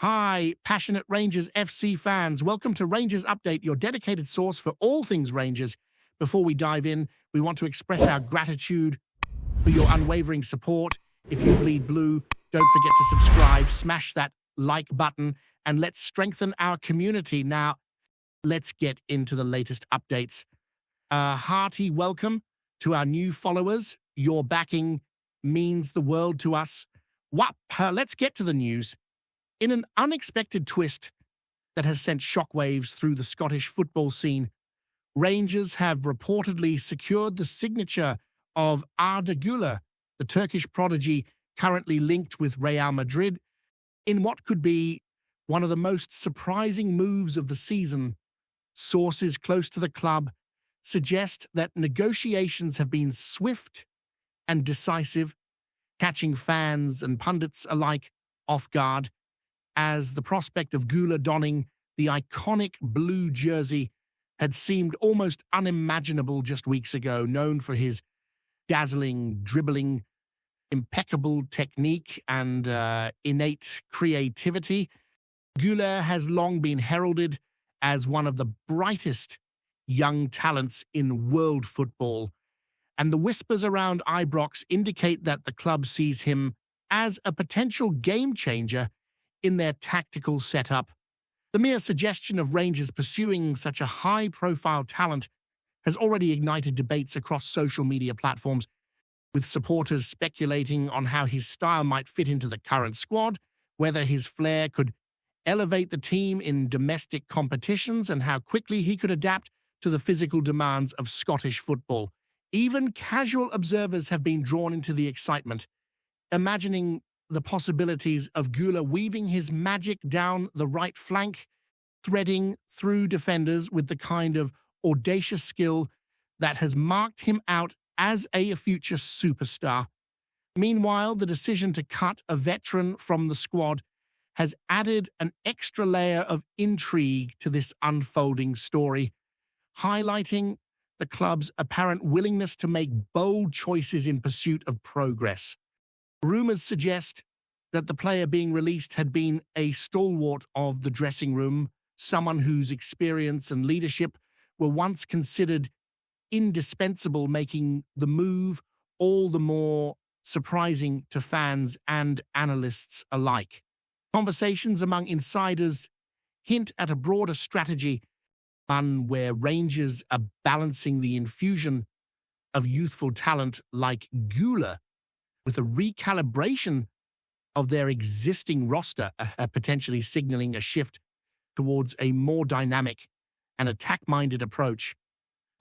Hi, passionate Rangers FC fans. Welcome to Rangers Update, your dedicated source for all things Rangers. Before we dive in, we want to express our gratitude for your unwavering support. If you bleed blue, don't forget to subscribe, smash that like button, and let's strengthen our community. Now, let's get into the latest updates. A hearty welcome to our new followers. Your backing means the world to us. Let's get to the news. In an unexpected twist that has sent shockwaves through the Scottish football scene, Rangers have reportedly secured the signature of Arda Guler, the Turkish prodigy currently linked with Real Madrid, in what could be one of the most surprising moves of the season. Sources close to the club suggest that negotiations have been swift and decisive, catching fans and pundits alike off guard, as the prospect of Guler donning the iconic blue jersey had seemed almost unimaginable just weeks ago. Known for his dazzling dribbling, impeccable technique, and innate creativity, Guler has long been heralded as one of the brightest young talents in world football, and the whispers around Ibrox indicate that the club sees him as a potential game-changer in their tactical setup. The mere suggestion of Rangers pursuing such a high-profile talent has already ignited debates across social media platforms, with supporters speculating on how his style might fit into the current squad, whether his flair could elevate the team in domestic competitions, and how quickly he could adapt to the physical demands of Scottish football. Even casual observers have been drawn into the excitement, imagining the possibilities of Guler weaving his magic down the right flank, threading through defenders with the kind of audacious skill that has marked him out as a future superstar. Meanwhile, the decision to cut a veteran from the squad has added an extra layer of intrigue to this unfolding story, highlighting the club's apparent willingness to make bold choices in pursuit of progress. Rumors suggest that the player being released had been a stalwart of the dressing room, someone whose experience and leadership were once considered indispensable, making the move all the more surprising to fans and analysts alike. Conversations among insiders hint at a broader strategy, one where Rangers are balancing the infusion of youthful talent like Guler with a recalibration of their existing roster, potentially signaling a shift towards a more dynamic and attack-minded approach.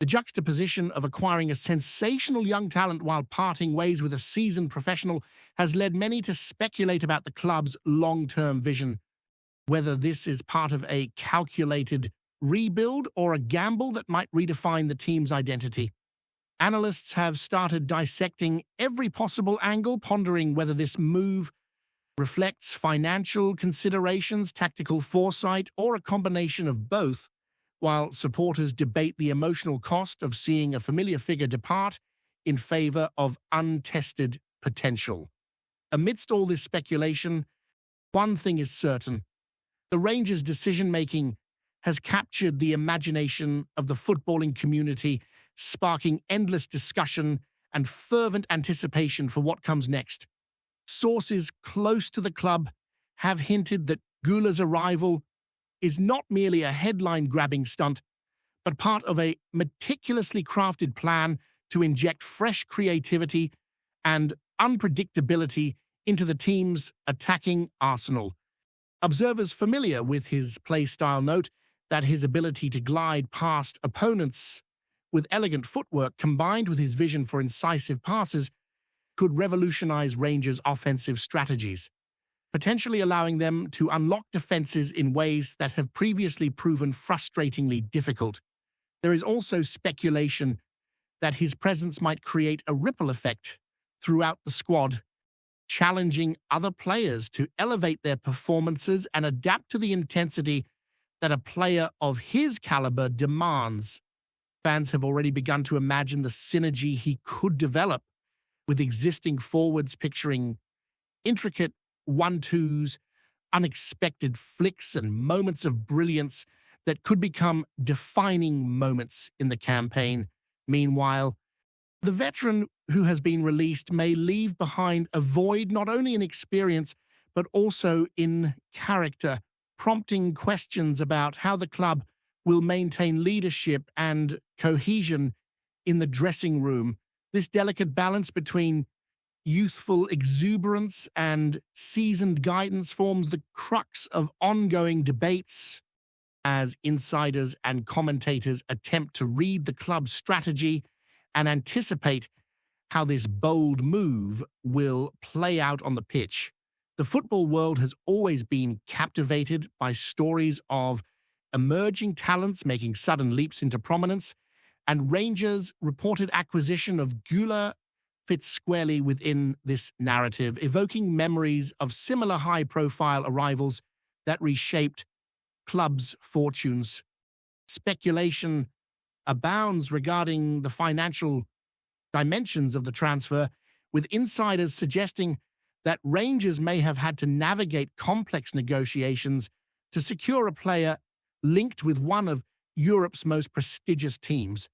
The juxtaposition of acquiring a sensational young talent while parting ways with a seasoned professional has led many to speculate about the club's long-term vision, whether this is part of a calculated rebuild or a gamble that might redefine the team's identity. Analysts have started dissecting every possible angle, pondering whether this move reflects financial considerations, tactical foresight, or a combination of both, while supporters debate the emotional cost of seeing a familiar figure depart in favor of untested potential. Amidst all this speculation, one thing is certain: the Rangers' decision-making has captured the imagination of the footballing community, sparking endless discussion and fervent anticipation for what comes next. Sources close to the club have hinted that Guler's arrival is not merely a headline-grabbing stunt, but part of a meticulously crafted plan to inject fresh creativity and unpredictability into the team's attacking arsenal. Observers familiar with his play style note that his ability to glide past opponents with elegant footwork, combined with his vision for incisive passes, could revolutionize Rangers' offensive strategies, potentially allowing them to unlock defenses in ways that have previously proven frustratingly difficult. There is also speculation that his presence might create a ripple effect throughout the squad, challenging other players to elevate their performances and adapt to the intensity that a player of his caliber demands. Fans have already begun to imagine the synergy he could develop with existing forwards, picturing intricate 1-2s, unexpected flicks and moments of brilliance that could become defining moments in the campaign. Meanwhile, the veteran who has been released may leave behind a void not only in experience, but also in character, prompting questions about how the club will maintain leadership and cohesion in the dressing room. This delicate balance between youthful exuberance and seasoned guidance forms the crux of ongoing debates as insiders and commentators attempt to read the club's strategy and anticipate how this bold move will play out on the pitch. The football world has always been captivated by stories of emerging talents making sudden leaps into prominence, and Rangers' reported acquisition of Guler fits squarely within this narrative, evoking memories of similar high-profile arrivals that reshaped clubs' fortunes. Speculation abounds regarding the financial dimensions of the transfer, with insiders suggesting that Rangers may have had to navigate complex negotiations to secure a player linked with one of Europe's most prestigious teams.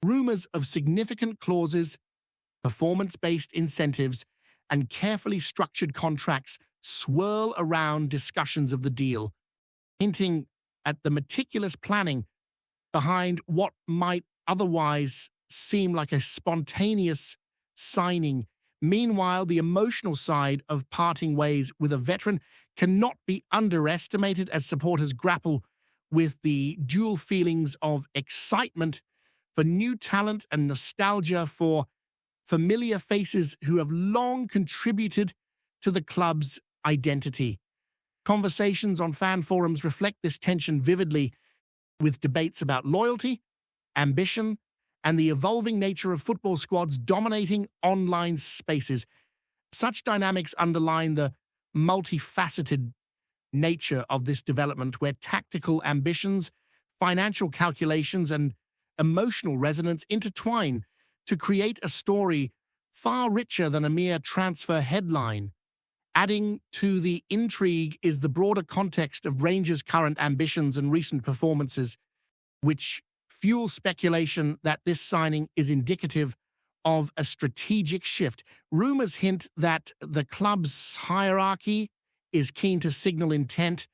Rumors of significant clauses, performance-based incentives, and carefully structured contracts swirl around discussions of the deal, hinting at the meticulous planning behind what might otherwise seem like a spontaneous signing. Meanwhile, the emotional side of parting ways with a veteran cannot be underestimated as supporters grapple with the dual feelings of excitement for new talent and nostalgia for familiar faces who have long contributed to the club's identity. Conversations on fan forums reflect this tension vividly, with debates about loyalty, ambition, and the evolving nature of football squads dominating online spaces. Such dynamics underline the multifaceted nature of this development, where tactical ambitions, financial calculations, and emotional resonance intertwine to create a story far richer than a mere transfer headline. Adding to the intrigue is the broader context of Rangers' current ambitions and recent performances, which fuel speculation that this signing is indicative of a strategic shift. Rumors hint that the club's hierarchy is keen to signal intent,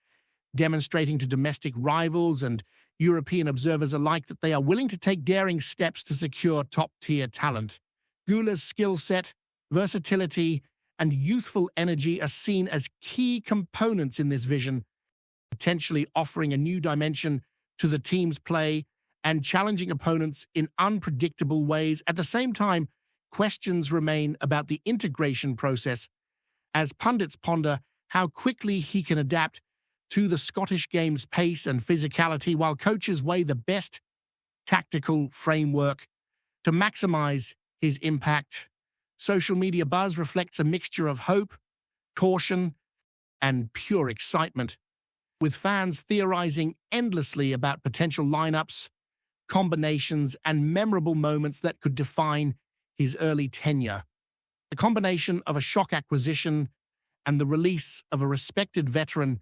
demonstrating to domestic rivals and European observers alike that they are willing to take daring steps to secure top-tier talent. Guler's skill set, versatility, and youthful energy are seen as key components in this vision, potentially offering a new dimension to the team's play and challenging opponents in unpredictable ways. At the same time, questions remain about the integration process, as pundits ponder how quickly he can adapt to the Scottish game's pace and physicality, while coaches weigh the best tactical framework to maximize his impact. Social media buzz reflects a mixture of hope, caution, and pure excitement, with fans theorizing endlessly about potential lineups, combinations, and memorable moments that could define his early tenure. The combination of a shock acquisition and the release of a respected veteran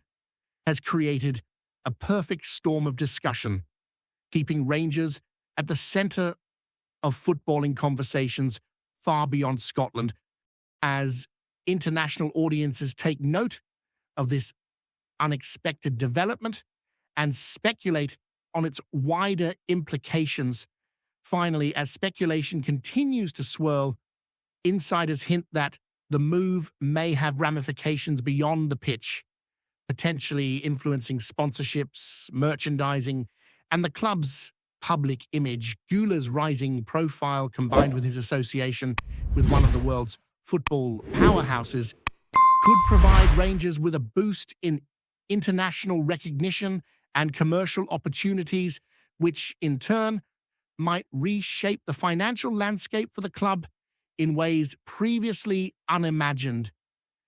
has created a perfect storm of discussion, keeping Rangers at the center of footballing conversations far beyond Scotland, as international audiences take note of this unexpected development and speculate on its wider implications. Finally, as speculation continues to swirl, insiders hint that the move may have ramifications beyond the pitch, potentially influencing sponsorships, merchandising, and the club's public image. Guler's rising profile, combined with his association with one of the world's football powerhouses, could provide Rangers with a boost in international recognition and commercial opportunities, which in turn might reshape the financial landscape for the club in ways previously unimagined.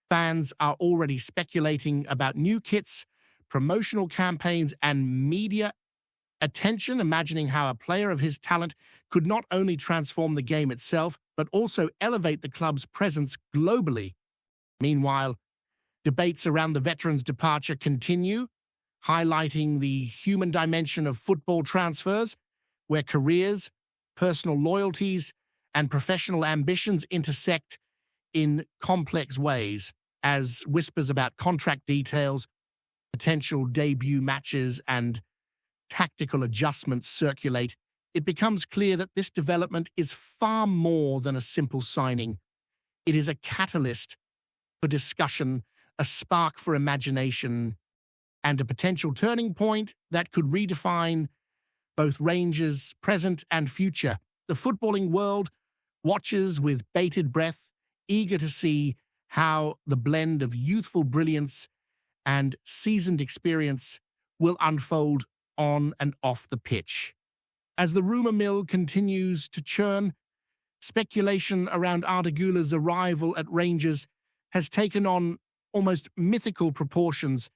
Fans are already speculating about new kits, promotional campaigns, and media attention, imagining how a player of his talent could not only transform the game itself, but also elevate the club's presence globally. Meanwhile, Debates around the veteran's departure continue, highlighting the human dimension of football transfers, where careers, personal loyalties, and professional ambitions intersect in complex ways. As whispers about contract details, potential debut matches, and tactical adjustments circulate, it becomes clear that this development is far more than a simple signing. It is a catalyst for discussion, a spark for imagination, and a potential turning point that could redefine both Rangers' present and future. The footballing world watches with bated breath, eager to see how the blend of youthful brilliance and seasoned experience will unfold on and off the pitch. As the rumor mill continues to churn, speculation around Arda Guler's arrival at Rangers has taken on almost mythical proportions,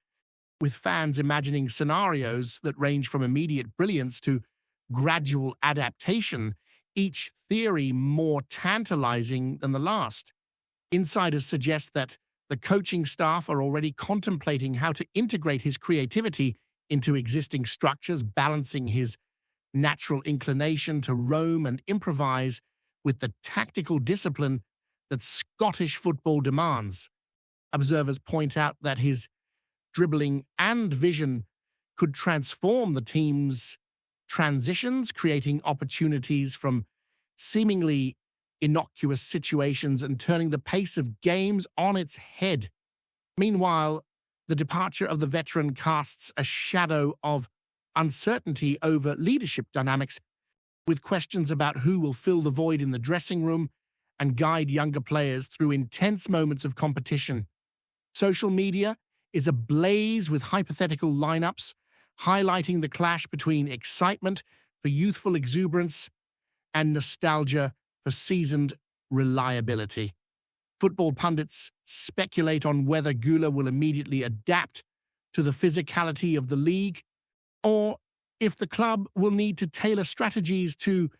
with fans imagining scenarios that range from immediate brilliance to gradual adaptation, each theory more tantalizing than the last. Insiders suggest that the coaching staff are already contemplating how to integrate his creativity into existing structures, balancing his natural inclination to roam and improvise with the tactical discipline that Scottish football demands. Observers point out that his dribbling and vision could transform the team's transitions, creating opportunities from seemingly innocuous situations and turning the pace of games on its head. Meanwhile, the departure of the veteran casts a shadow of uncertainty over leadership dynamics, with questions about who will fill the void in the dressing room and guide younger players through intense moments of competition. Social media is ablaze with hypothetical lineups, highlighting the clash between excitement for youthful exuberance and nostalgia for seasoned reliability. Football pundits speculate on whether Guler will immediately adapt to the physicality of the league, or if the club will need to tailor strategies to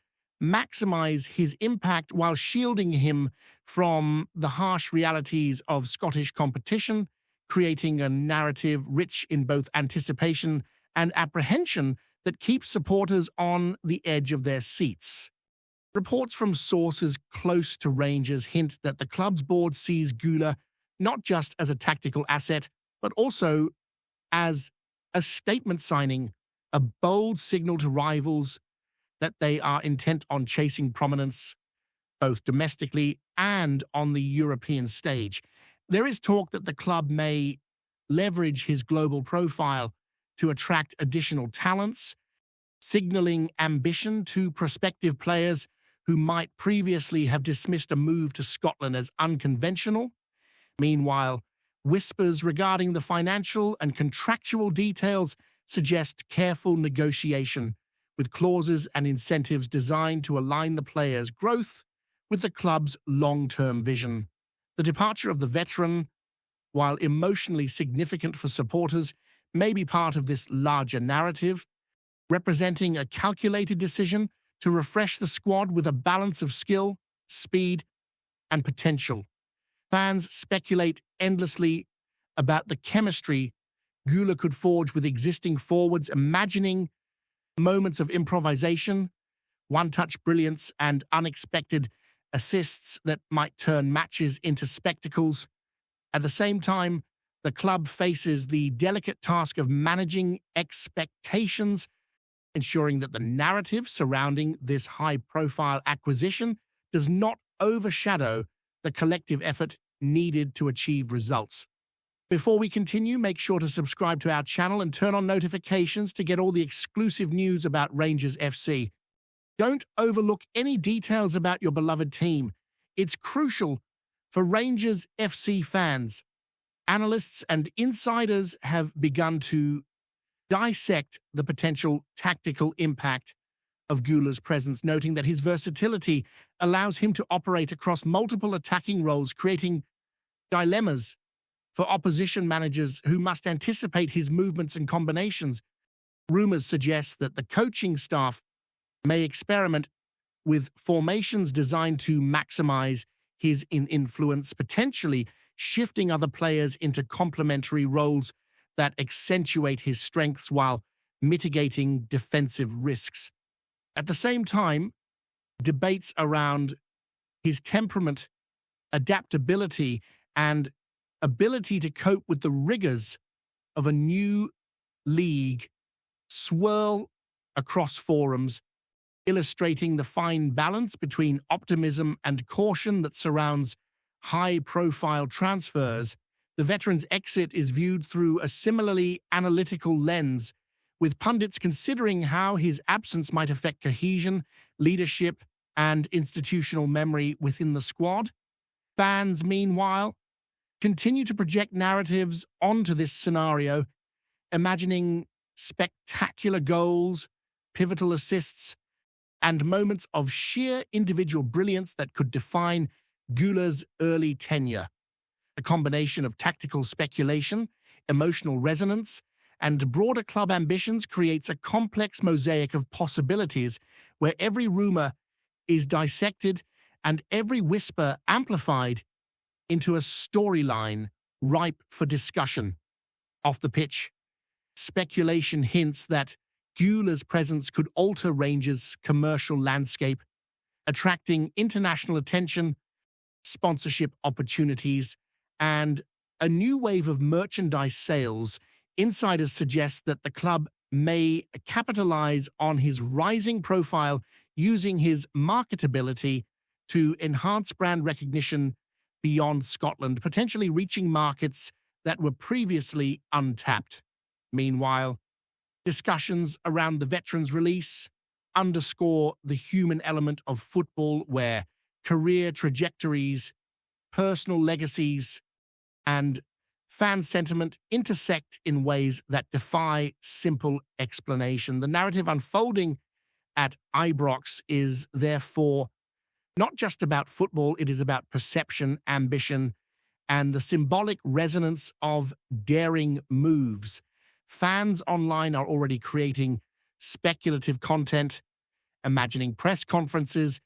maximize his impact while shielding him from the harsh realities of Scottish competition, creating a narrative rich in both anticipation and apprehension that keeps supporters on the edge of their seats. Reports from sources close to Rangers hint that the club's board sees Guler not just as a tactical asset, but also as a statement signing, a bold signal to rivals that they are intent on chasing prominence, both domestically and on the European stage. There is talk that the club may leverage his global profile to attract additional talents, signaling ambition to prospective players who might previously have dismissed a move to Scotland as unconventional. Meanwhile, whispers regarding the financial and contractual details suggest careful negotiation, with clauses and incentives designed to align the player's growth with the club's long-term vision. The departure of the veteran, while emotionally significant for supporters, may be part of this larger narrative, representing a calculated decision to refresh the squad with a balance of skill, speed, and potential. Fans speculate endlessly about the chemistry Guler could forge with existing forwards, imagining moments of improvisation, one-touch brilliance, and unexpected assists that might turn matches into spectacles. At the same time, the club faces the delicate task of managing expectations, ensuring that the narrative surrounding this high-profile acquisition does not overshadow the collective effort needed to achieve results. Before we continue, make sure to subscribe to our channel and turn on notifications to get all the exclusive news about Rangers FC. Don't overlook any details about your beloved team. It's crucial for Rangers FC fans. Analysts and insiders have begun to dissect the potential tactical impact of Guler's presence, noting that his versatility allows him to operate across multiple attacking roles, creating dilemmas for opposition managers who must anticipate his movements and combinations. Rumors suggest that the coaching staff may experiment with formations designed to maximize his influence, potentially shifting other players into complementary roles that accentuate his strengths while mitigating defensive risks. At the same time, debates around his temperament, adaptability, and ability to cope with the rigors of a new league swirl across forums, illustrating the fine balance between optimism and caution that surrounds high-profile transfers. The veteran's exit is viewed through a similarly analytical lens, with pundits considering how his absence might affect cohesion, leadership, and institutional memory within the squad. Fans, meanwhile, continue to project narratives onto this scenario, imagining spectacular goals, pivotal assists, and moments of sheer individual brilliance that could define Guler's early tenure. A combination of tactical speculation, emotional resonance, and broader club ambitions creates a complex mosaic of possibilities where every rumor is dissected and every whisper amplified into a storyline ripe for discussion. Off the pitch, speculation hints that Guler's presence could alter Rangers' commercial landscape, attracting international attention, sponsorship opportunities, and a new wave of merchandise sales. Insiders suggest that the club may capitalize on his rising profile, using his marketability to enhance brand recognition beyond Scotland, potentially reaching markets that were previously untapped. Meanwhile, discussions around the veteran's release underscore the human element of football, where career trajectories, personal legacies, and fan sentiment intersect in ways that defy simple explanation. The narrative unfolding at Ibrox is therefore not just about football, it is about perception, ambition, and the symbolic resonance of daring moves. Fans online are already creating speculative content, imagining press conferences,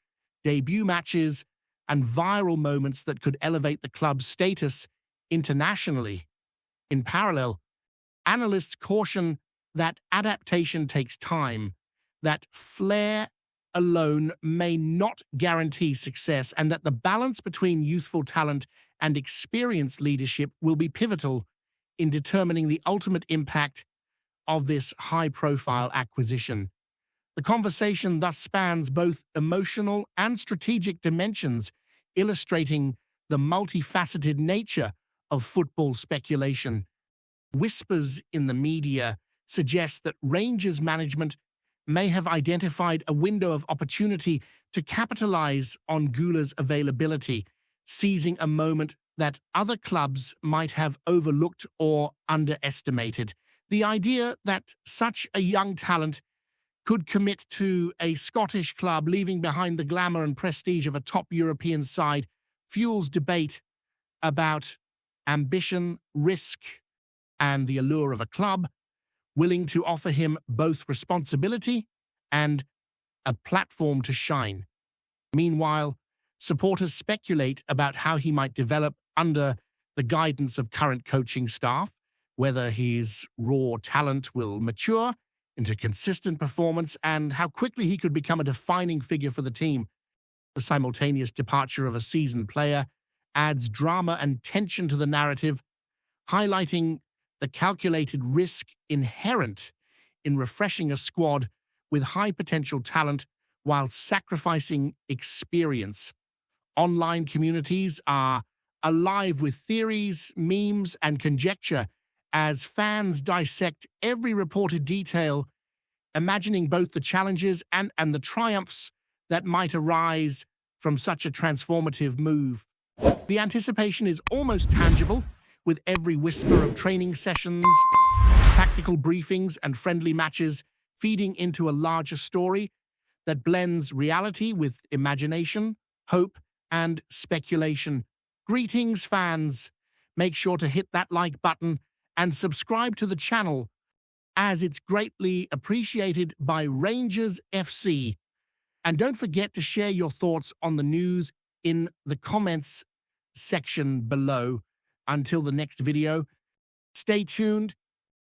debut matches, and viral moments that could elevate the club's status internationally. In parallel, analysts caution that adaptation takes time, that flair alone may not guarantee success, and that the balance between youthful talent and experienced leadership will be pivotal in determining the ultimate impact of this high-profile acquisition. The conversation thus spans both emotional and strategic dimensions, illustrating the multifaceted nature of football speculation. Whispers in the media suggest that Rangers management may have identified a window of opportunity to capitalize on Guler's availability, seizing a moment that other clubs might have overlooked or underestimated. The idea that such a young talent could commit to a Scottish club, leaving behind the glamour and prestige of a top European side, fuels debate about ambition, risk, and the allure of a club willing to offer him both responsibility and a platform to shine. Meanwhile, supporters speculate about how he might develop under the guidance of current coaching staff, whether his raw talent will mature into consistent performance, and how quickly he could become a defining figure for the team. The simultaneous departure of a seasoned player adds drama and tension to the narrative, highlighting the calculated risk inherent in refreshing a squad with high-potential talent while sacrificing experience. Online communities are alive with theories, memes, and conjecture as fans dissect every reported detail, imagining both the challenges and the triumphs that might arise from such a transformative move. The anticipation is almost tangible, with every whisper of training sessions, tactical briefings, and friendly matches feeding into a larger story that blends reality with imagination, hope, and speculation. Greetings, fans. Make sure to hit that like button and subscribe to the channel, as it's greatly appreciated by Rangers FC. And don't forget to share your thoughts on the news in the comments section below. Until the next video, stay tuned